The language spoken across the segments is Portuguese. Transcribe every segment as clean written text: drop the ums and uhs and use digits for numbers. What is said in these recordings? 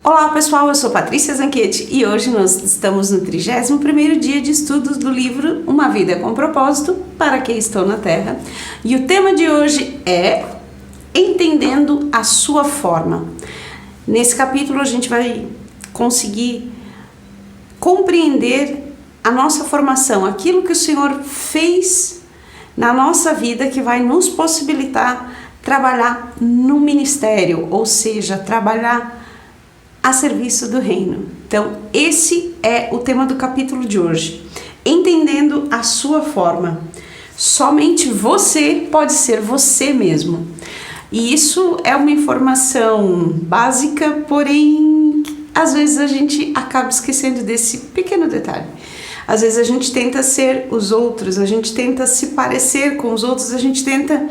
Olá pessoal, eu sou Patrícia Zanchetti e hoje nós estamos no 31º dia de estudos do livro Uma Vida com Propósito, Para que Estou na Terra. E o tema de hoje é Entendendo a Sua Forma. Nesse capítulo a gente vai conseguir compreender a nossa formação, aquilo que o Senhor fez na nossa vida que vai nos possibilitar trabalhar no ministério, ou seja, trabalhar a serviço do reino. Então, esse é o tema do capítulo de hoje. Entendendo a sua forma. Somente você pode ser você mesmo. E isso é uma informação básica, porém, às vezes a gente acaba esquecendo desse pequeno detalhe. Às vezes a gente tenta ser os outros, a gente tenta se parecer com os outros, a gente tenta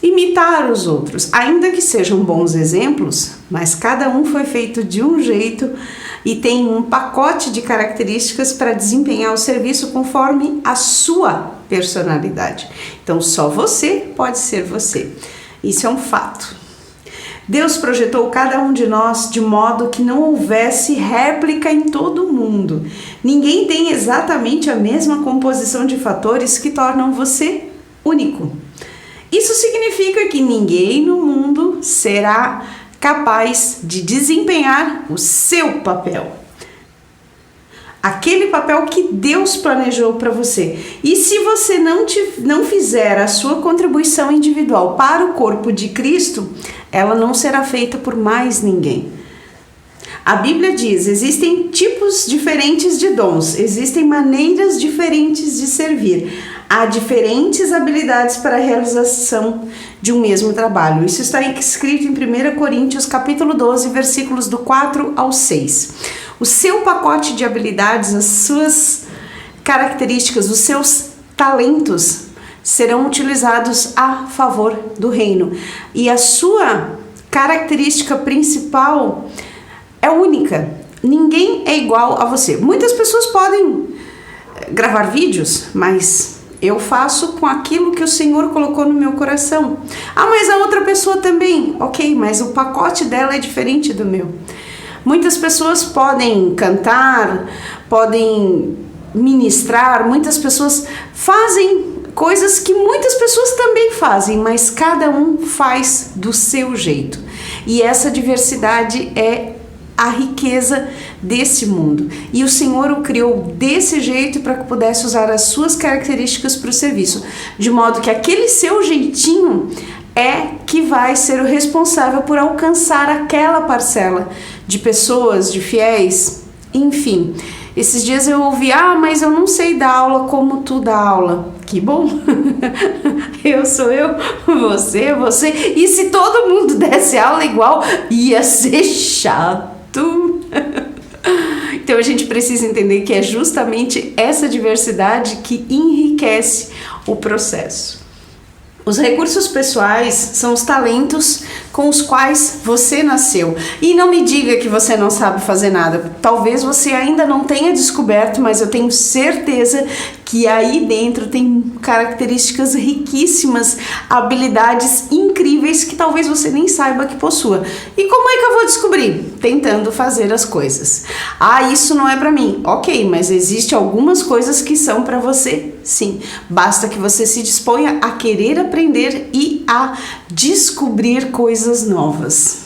imitar os outros, ainda que sejam bons exemplos, mas cada um foi feito de um jeito e tem um pacote de características para desempenhar o serviço conforme a sua personalidade. Então só você pode ser você. Isso é um fato. Deus projetou cada um de nós de modo que não houvesse réplica em todo o mundo. Ninguém tem exatamente a mesma composição de fatores que tornam você único. Isso significa que ninguém no mundo será capaz de desempenhar o seu papel. Aquele papel que Deus planejou para você. E se você não fizer a sua contribuição individual para o corpo de Cristo, ela não será feita por mais ninguém. A Bíblia diz, existem tipos diferentes de dons, existem maneiras diferentes de servir. Há diferentes habilidades para a realização de um mesmo trabalho. Isso está escrito em 1 Coríntios capítulo 12, versículos do 4 ao 6. O seu pacote de habilidades, as suas características, os seus talentos serão utilizados a favor do reino. E a sua característica principal é única. Ninguém é igual a você. Muitas pessoas podem gravar vídeos, mas eu faço com aquilo que o Senhor colocou no meu coração. Ah, mas a outra pessoa também. Ok, mas o pacote dela é diferente do meu. Muitas pessoas podem cantar, podem ministrar, muitas pessoas fazem coisas que muitas pessoas também fazem, mas cada um faz do seu jeito. E essa diversidade é a riqueza desse mundo. E o Senhor o criou desse jeito para que pudesse usar as suas características para o serviço, de modo que aquele seu jeitinho é que vai ser o responsável por alcançar aquela parcela de pessoas, de fiéis, enfim. Esses dias eu ouvi, mas eu não sei dar aula como tu dá aula. Que bom! Eu sou eu, você é você. E se todo mundo desse aula igual, ia ser chato. Então a gente precisa entender que é justamente essa diversidade que enriquece o processo. Os recursos pessoais são os talentos com os quais você nasceu. E não me diga que você não sabe fazer nada. Talvez você ainda não tenha descoberto, mas eu tenho certeza que aí dentro tem características riquíssimas, habilidades incríveis que talvez você nem saiba que possua. E como é que eu vou descobrir? Tentando fazer as coisas. Isso não é para mim. Ok, mas existe algumas coisas que são para você, sim. Basta que você se disponha a querer aprender e a descobrir coisas novas.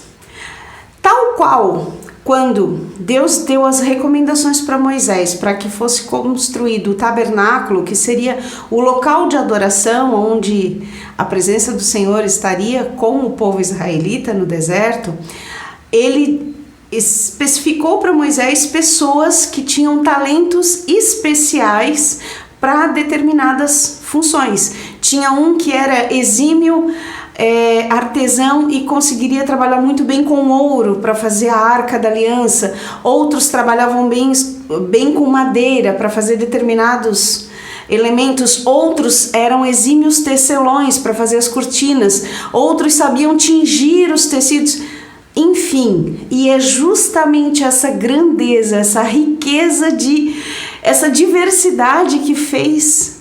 Tal qual quando Deus deu as recomendações para Moisés para que fosse construído o tabernáculo, que seria o local de adoração onde a presença do Senhor estaria com o povo israelita no deserto, ele especificou para Moisés pessoas que tinham talentos especiais para determinadas funções. Tinha um que era exímio artesão e conseguiria trabalhar muito bem com ouro para fazer a arca da aliança. Outros trabalhavam bem com madeira para fazer determinados elementos. Outros eram exímios tecelões para fazer as cortinas. Outros sabiam tingir os tecidos. Enfim, e é justamente essa grandeza, essa riqueza essa diversidade que fez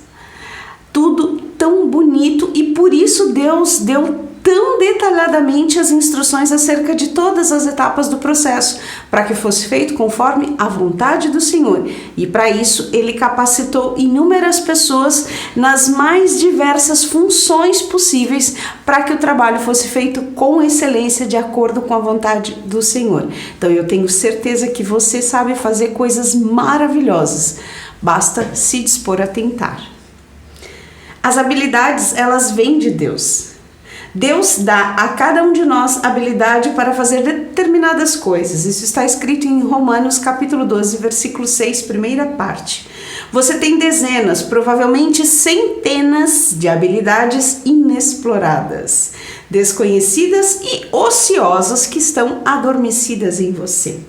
tudo tão bonito, e por isso Deus deu tão detalhadamente as instruções acerca de todas as etapas do processo, para que fosse feito conforme a vontade do Senhor. E para isso, ele capacitou inúmeras pessoas nas mais diversas funções possíveis para que o trabalho fosse feito com excelência, de acordo com a vontade do Senhor. Então, eu tenho certeza que você sabe fazer coisas maravilhosas. Basta se dispor a tentar. As habilidades, elas vêm de Deus. Deus dá a cada um de nós habilidade para fazer determinadas coisas. Isso está escrito em Romanos capítulo 12, versículo 6, primeira parte. Você tem dezenas, provavelmente centenas de habilidades inexploradas, desconhecidas e ociosas que estão adormecidas em você.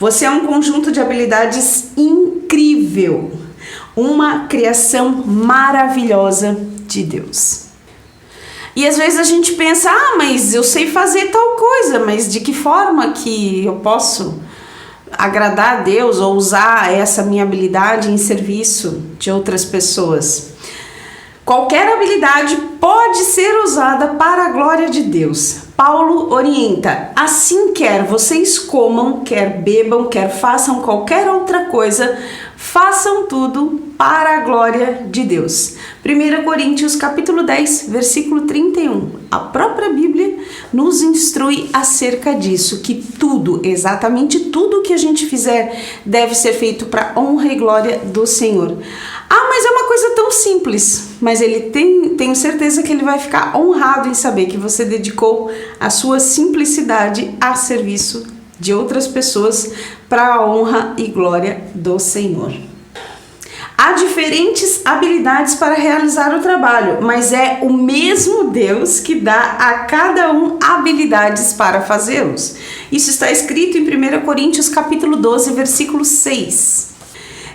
Você é um conjunto de habilidades incrível, uma criação maravilhosa de Deus. E às vezes a gente pensa, mas eu sei fazer tal coisa, mas de que forma que eu posso agradar a Deus ou usar essa minha habilidade em serviço de outras pessoas? Qualquer habilidade pode ser usada para a glória de Deus. Paulo orienta: assim quer vocês comam, quer bebam, quer façam qualquer outra coisa, façam tudo para a glória de Deus. 1 Coríntios capítulo 10, versículo 31. A própria Bíblia nos instrui acerca disso, que tudo, exatamente tudo que a gente fizer deve ser feito para a honra e glória do Senhor. Mas é uma coisa tão simples, mas tenho certeza que ele vai ficar honrado em saber que você dedicou a sua simplicidade a serviço de outras pessoas para a honra e glória do Senhor. Há diferentes habilidades para realizar o trabalho, mas é o mesmo Deus que dá a cada um habilidades para fazê-los. Isso está escrito em 1 Coríntios capítulo 12, versículo 6.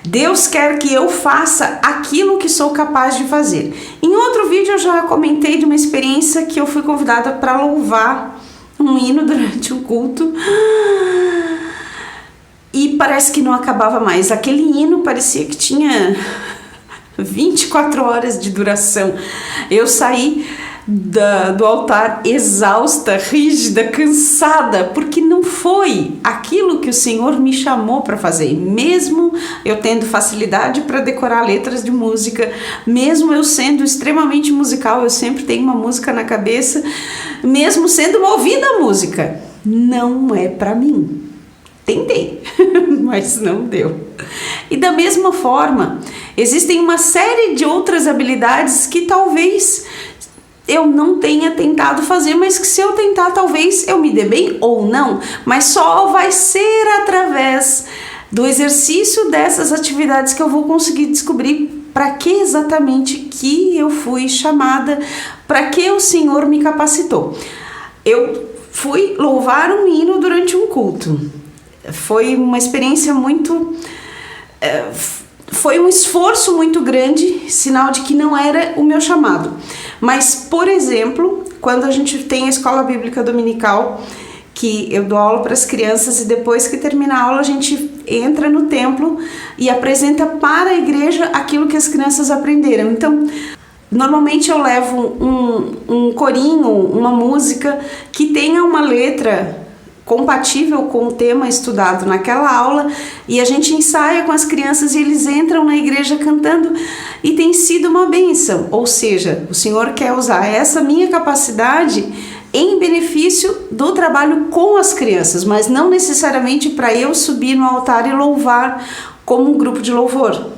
Deus quer que eu faça aquilo que sou capaz de fazer. Em outro vídeo eu já comentei de uma experiência que eu fui convidada para louvar um hino durante um culto. E parece que não acabava mais. Aquele hino parecia que tinha 24 horas de duração. Eu saí do altar exausta, rígida, cansada, porque não foi aquilo que o Senhor me chamou para fazer. Mesmo eu tendo facilidade para decorar letras de música, mesmo eu sendo extremamente musical, eu sempre tenho uma música na cabeça, mesmo sendo uma ouvida música, não é para mim. Tentei, mas não deu. E da mesma forma, existem uma série de outras habilidades que talvez eu não tenha tentado fazer, mas que se eu tentar, talvez eu me dê bem ou não, mas só vai ser através do exercício dessas atividades que eu vou conseguir descobrir para que exatamente que eu fui chamada, para que o Senhor me capacitou. Eu fui louvar um hino durante um culto. Foi uma experiência foi um esforço muito grande, sinal de que não era o meu chamado. Mas, por exemplo, quando a gente tem a escola bíblica dominical, que eu dou aula para as crianças e depois que termina a aula a gente entra no templo e apresenta para a igreja aquilo que as crianças aprenderam. Então, normalmente eu levo um corinho, uma música que tenha uma letra compatível com o tema estudado naquela aula, e a gente ensaia com as crianças e eles entram na igreja cantando, e tem sido uma bênção. Ou seja, o Senhor quer usar essa minha capacidade em benefício do trabalho com as crianças, mas não necessariamente para eu subir no altar e louvar como um grupo de louvor.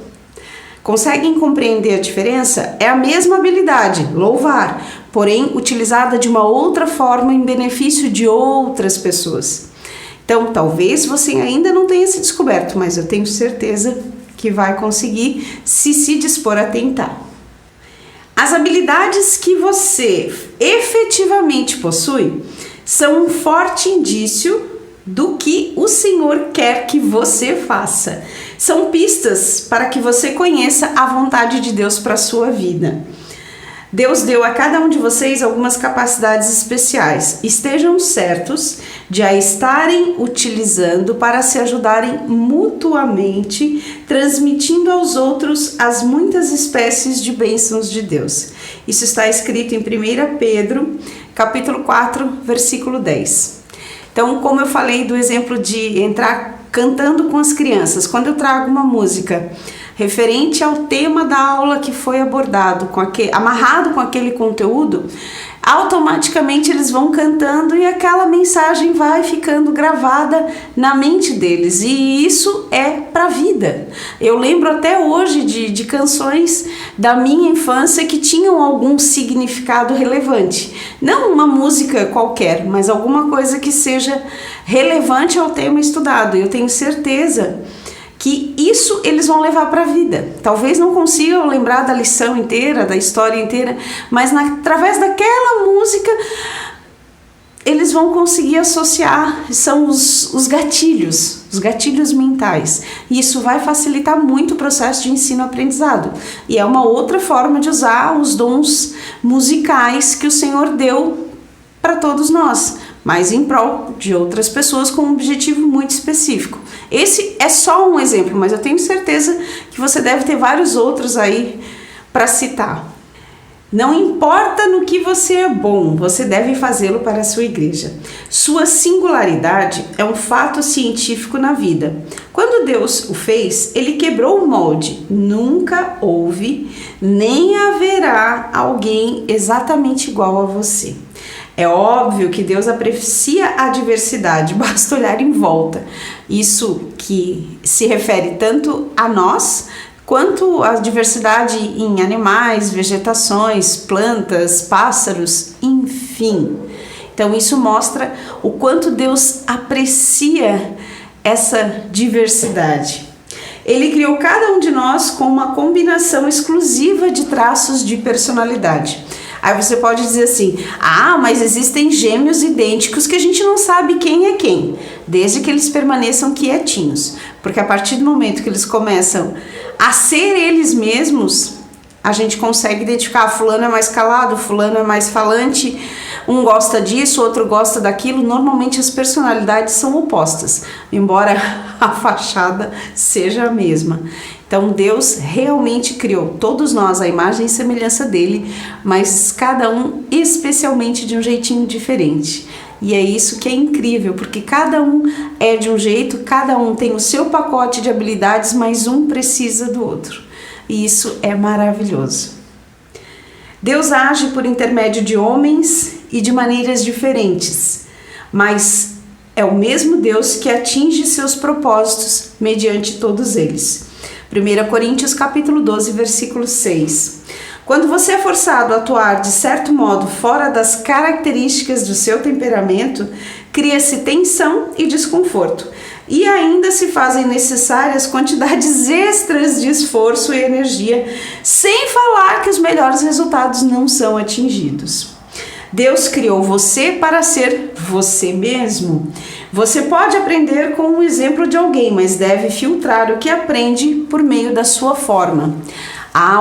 Conseguem compreender a diferença? É a mesma habilidade, louvar, porém utilizada de uma outra forma em benefício de outras pessoas. Então, talvez você ainda não tenha se descoberto, mas eu tenho certeza que vai conseguir se dispor a tentar. As habilidades que você efetivamente possui são um forte indício do que o Senhor quer que você faça. São pistas para que você conheça a vontade de Deus para a sua vida. Deus deu a cada um de vocês algumas capacidades especiais. Estejam certos de a estarem utilizando para se ajudarem mutuamente, transmitindo aos outros as muitas espécies de bênçãos de Deus. Isso está escrito em 1 Pedro, capítulo 4, versículo 10. Então, como eu falei do exemplo de entrar cantando com as crianças, quando eu trago uma música referente ao tema da aula que foi abordado, amarrado com aquele conteúdo, automaticamente eles vão cantando e aquela mensagem vai ficando gravada na mente deles, e isso é para a vida. Eu lembro até hoje de canções da minha infância que tinham algum significado relevante, não uma música qualquer, mas alguma coisa que seja relevante ao tema estudado. Eu tenho certeza que isso eles vão levar para a vida. Talvez não consigam lembrar da lição inteira, da história inteira, mas através daquela música eles vão conseguir associar, são os gatilhos mentais. E isso vai facilitar muito o processo de ensino-aprendizado. E é uma outra forma de usar os dons musicais que o Senhor deu para todos nós, mas em prol de outras pessoas com um objetivo muito específico. Esse é só um exemplo, mas eu tenho certeza que você deve ter vários outros aí para citar. Não importa no que você é bom, você deve fazê-lo para a sua igreja. Sua singularidade é um fato científico na vida. Quando Deus o fez, ele quebrou o molde. Nunca houve, nem haverá alguém exatamente igual a você. É óbvio que Deus aprecia a diversidade, basta olhar em volta. Isso que se refere tanto a nós, quanto à diversidade em animais, vegetações, plantas, pássaros, enfim. Então isso mostra o quanto Deus aprecia essa diversidade. Ele criou cada um de nós com uma combinação exclusiva de traços de personalidade. Aí você pode dizer assim, mas existem gêmeos idênticos que a gente não sabe quem é quem, desde que eles permaneçam quietinhos. Porque a partir do momento que eles começam a ser eles mesmos, a gente consegue identificar, fulano é mais calado, fulano é mais falante, um gosta disso, outro gosta daquilo. Normalmente as personalidades são opostas, embora a fachada seja a mesma. Então Deus realmente criou todos nós à imagem e semelhança dele, mas cada um especialmente de um jeitinho diferente. E é isso que é incrível, porque cada um é de um jeito, cada um tem o seu pacote de habilidades, mas um precisa do outro. E isso é maravilhoso. Deus age por intermédio de homens e de maneiras diferentes, mas é o mesmo Deus que atinge seus propósitos mediante todos eles. 1 Coríntios capítulo 12, versículo 6. Quando você é forçado a atuar de certo modo fora das características do seu temperamento, cria-se tensão e desconforto, e ainda se fazem necessárias quantidades extras de esforço e energia, sem falar que os melhores resultados não são atingidos. Deus criou você para ser você mesmo. Você pode aprender com o exemplo de alguém, mas deve filtrar o que aprende por meio da sua forma.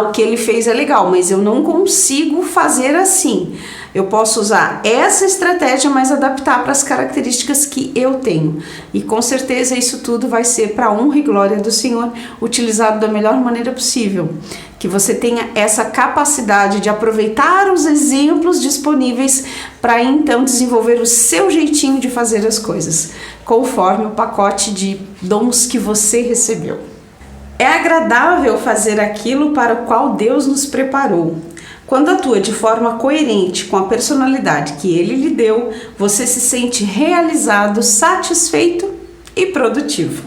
O que ele fez é legal, mas eu não consigo fazer assim. Eu posso usar essa estratégia, mas adaptar para as características que eu tenho. E com certeza isso tudo vai ser para a honra e glória do Senhor, utilizado da melhor maneira possível. Que você tenha essa capacidade de aproveitar os exemplos disponíveis para então desenvolver o seu jeitinho de fazer as coisas, conforme o pacote de dons que você recebeu. É agradável fazer aquilo para o qual Deus nos preparou. Quando atua de forma coerente com a personalidade que Ele lhe deu, você se sente realizado, satisfeito e produtivo.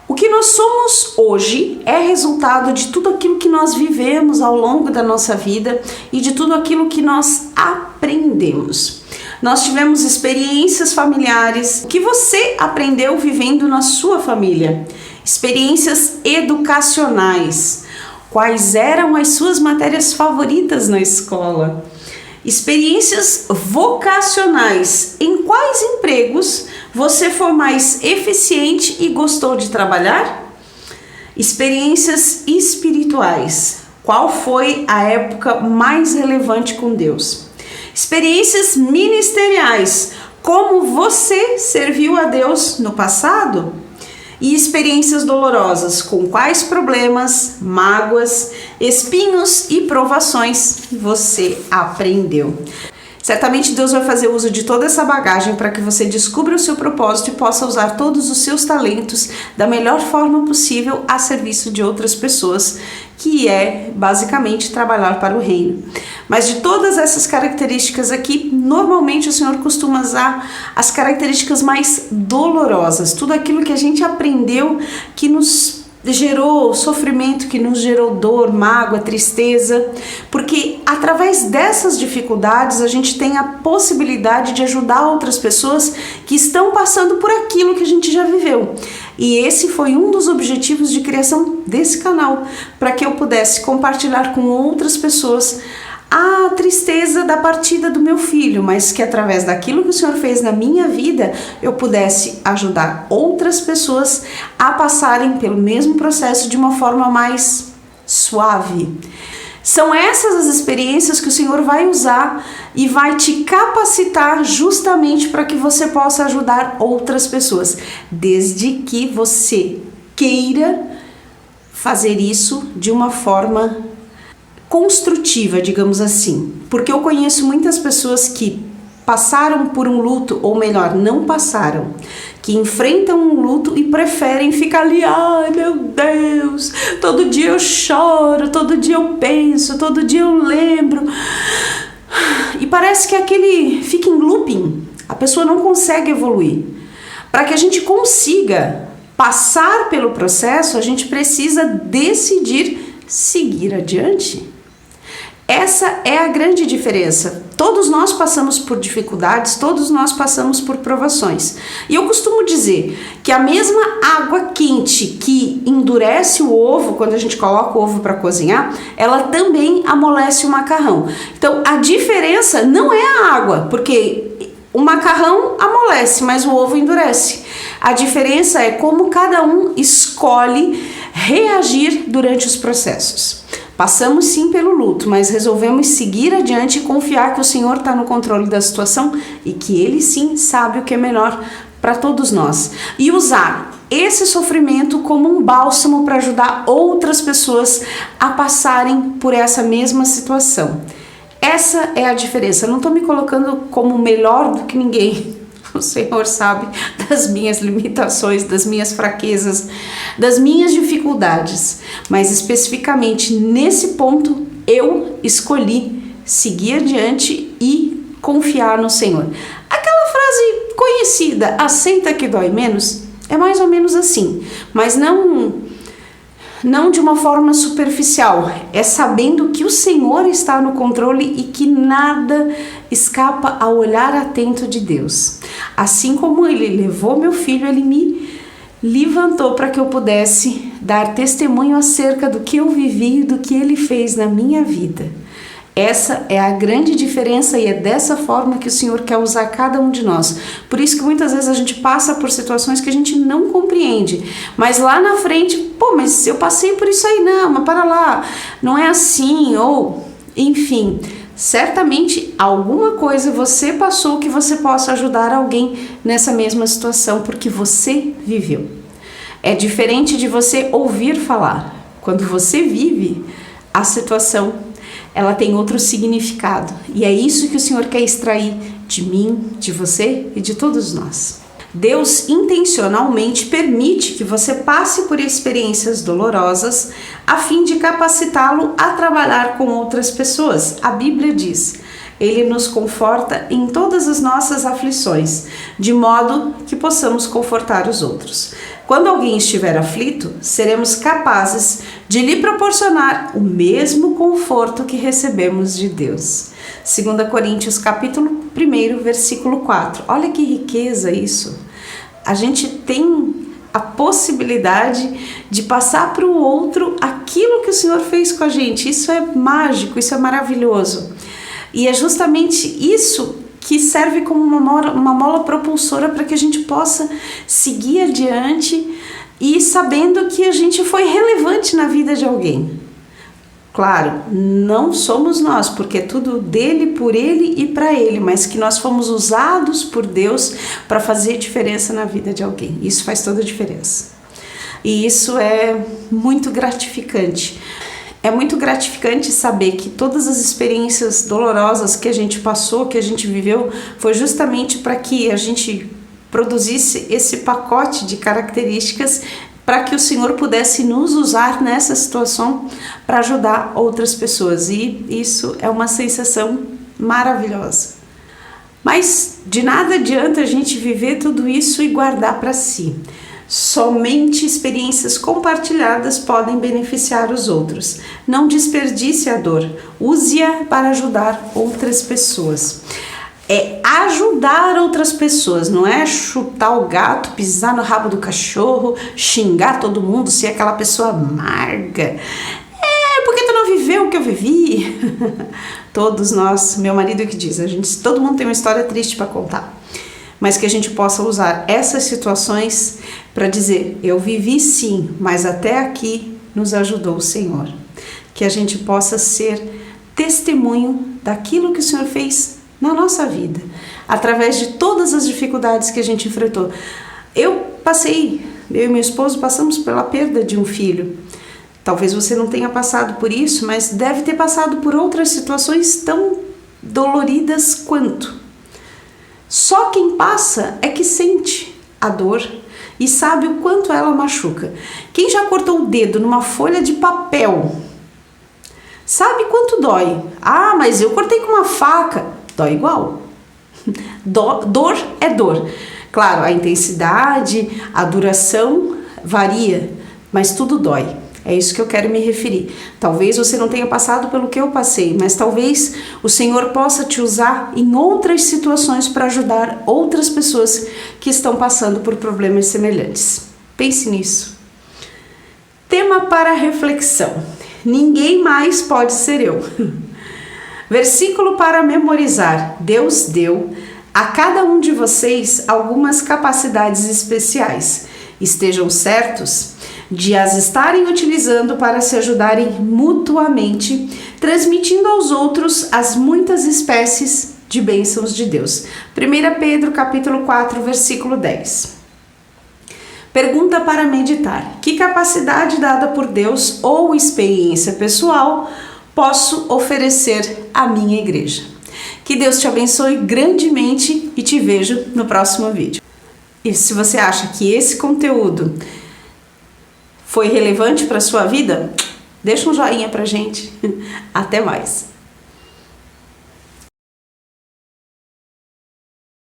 O que nós somos hoje é resultado de tudo aquilo que nós vivemos ao longo da nossa vida e de tudo aquilo que nós aprendemos. Nós tivemos experiências familiares, o que você aprendeu vivendo na sua família, experiências educacionais, quais eram as suas matérias favoritas na escola, experiências vocacionais, em quais empregos você foi mais eficiente e gostou de trabalhar? Experiências espirituais, qual foi a época mais relevante com Deus? Experiências ministeriais, como você serviu a Deus no passado? E experiências dolorosas, com quais problemas, mágoas, espinhos e provações você aprendeu? Certamente Deus vai fazer uso de toda essa bagagem para que você descubra o seu propósito e possa usar todos os seus talentos da melhor forma possível a serviço de outras pessoas, que é basicamente trabalhar para o reino. Mas de todas essas características aqui, normalmente o Senhor costuma usar as características mais dolorosas, tudo aquilo que a gente aprendeu que nos gerou sofrimento, que nos gerou dor, mágoa, tristeza, porque através dessas dificuldades a gente tem a possibilidade de ajudar outras pessoas que estão passando por aquilo que a gente já viveu. E esse foi um dos objetivos de criação desse canal, para que eu pudesse compartilhar com outras pessoas a tristeza da partida do meu filho, mas que através daquilo que o Senhor fez na minha vida, eu pudesse ajudar outras pessoas a passarem pelo mesmo processo de uma forma mais suave. São essas as experiências que o Senhor vai usar e vai te capacitar justamente para que você possa ajudar outras pessoas, desde que você queira fazer isso de uma forma construtiva, digamos assim, porque eu conheço muitas pessoas que passaram por um luto, ou melhor, não passaram, que enfrentam um luto e preferem ficar ali, ai meu Deus, todo dia eu choro, todo dia eu penso, todo dia eu lembro, e parece que aquele fica em looping, a pessoa não consegue evoluir. Para que a gente consiga passar pelo processo, a gente precisa decidir seguir adiante. Essa é a grande diferença. Todos nós passamos por dificuldades, todos nós passamos por provações. E eu costumo dizer que a mesma água quente que endurece o ovo, quando a gente coloca o ovo para cozinhar, ela também amolece o macarrão. Então, a diferença não é a água, porque o macarrão amolece, mas o ovo endurece. A diferença é como cada um escolhe reagir durante os processos. Passamos sim pelo luto, mas resolvemos seguir adiante e confiar que o Senhor está no controle da situação e que Ele sim sabe o que é melhor para todos nós. E usar esse sofrimento como um bálsamo para ajudar outras pessoas a passarem por essa mesma situação. Essa é a diferença. Eu não estou me colocando como melhor do que ninguém. O Senhor sabe das minhas limitações, das minhas fraquezas, das minhas dificuldades. Mas especificamente nesse ponto eu escolhi seguir adiante e confiar no Senhor. Aquela frase conhecida, aceita que dói menos, é mais ou menos assim. Mas não de uma forma superficial, é sabendo que o Senhor está no controle e que nada escapa ao olhar atento de Deus. Assim como Ele levou meu filho, Ele me levantou para que eu pudesse dar testemunho acerca do que eu vivi e do que Ele fez na minha vida. Essa é a grande diferença e é dessa forma que o Senhor quer usar cada um de nós. Por isso que muitas vezes a gente passa por situações que a gente não compreende. Mas lá na frente, pô, mas eu passei por isso aí, não, mas para lá, não é assim, ou enfim, certamente alguma coisa você passou que você possa ajudar alguém nessa mesma situação, porque você viveu. É diferente de você ouvir falar. Quando você vive a situação, ela tem outro significado. E é isso que o Senhor quer extrair de mim, de você e de todos nós. Deus intencionalmente permite que você passe por experiências dolorosas a fim de capacitá-lo a trabalhar com outras pessoas. A Bíblia diz: Ele nos conforta em todas as nossas aflições, de modo que possamos confortar os outros. Quando alguém estiver aflito, seremos capazes de lhe proporcionar o mesmo conforto que recebemos de Deus. 2 Coríntios capítulo 1, versículo 4. Olha que riqueza isso. A gente tem a possibilidade de passar para o outro aquilo que o Senhor fez com a gente. Isso é mágico, isso é maravilhoso. E é justamente isso que serve como uma mola propulsora para que a gente possa seguir adiante e sabendo que a gente foi relevante na vida de alguém. Claro, não somos nós, porque é tudo dele, por ele e para ele, mas que nós fomos usados por Deus para fazer diferença na vida de alguém. Isso faz toda a diferença. E isso é muito gratificante. É muito gratificante saber que todas as experiências dolorosas que a gente passou, que a gente viveu, foi justamente para que a gente produzisse esse pacote de características para que o Senhor pudesse nos usar nessa situação para ajudar outras pessoas. E isso é uma sensação maravilhosa. Mas de nada adianta a gente viver tudo isso e guardar para si. Somente experiências compartilhadas podem beneficiar os outros. Não desperdice a dor, use-a para ajudar outras pessoas. É ajudar outras pessoas, não é chutar o gato, pisar no rabo do cachorro, xingar todo mundo, ser aquela pessoa amarga. Porque tu não viveu o que eu vivi? Todos nós, meu marido que diz, todo mundo tem uma história triste para contar. Mas que a gente possa usar essas situações para dizer, eu vivi sim, mas até aqui nos ajudou o Senhor. Que a gente possa ser testemunho daquilo que o Senhor fez na nossa vida, através de todas as dificuldades que a gente enfrentou. Eu e meu esposo passamos pela perda de um filho. Talvez você não tenha passado por isso, mas deve ter passado por outras situações tão doloridas quanto. Só quem passa é que sente a dor e sabe o quanto ela machuca. Quem já cortou o dedo numa folha de papel, sabe quanto dói. Ah, mas eu cortei com uma faca. Dói igual. Dor é dor. Claro, a intensidade, a duração varia, mas tudo dói. É isso que eu quero me referir. Talvez você não tenha passado pelo que eu passei, mas talvez o Senhor possa te usar em outras situações para ajudar outras pessoas que estão passando por problemas semelhantes. Pense nisso. Tema para reflexão. Ninguém mais pode ser eu. Versículo para memorizar. Deus deu a cada um de vocês algumas capacidades especiais. Estejam certos de as estarem utilizando para se ajudarem mutuamente, transmitindo aos outros as muitas espécies de bênçãos de Deus. 1 Pedro capítulo 4, versículo 10. Pergunta para meditar. Que capacidade dada por Deus ou experiência pessoal posso oferecer à minha igreja? Que Deus te abençoe grandemente e te vejo no próximo vídeo. E se você acha que esse conteúdo foi relevante para a sua vida, deixa um joinha pra gente. Até mais!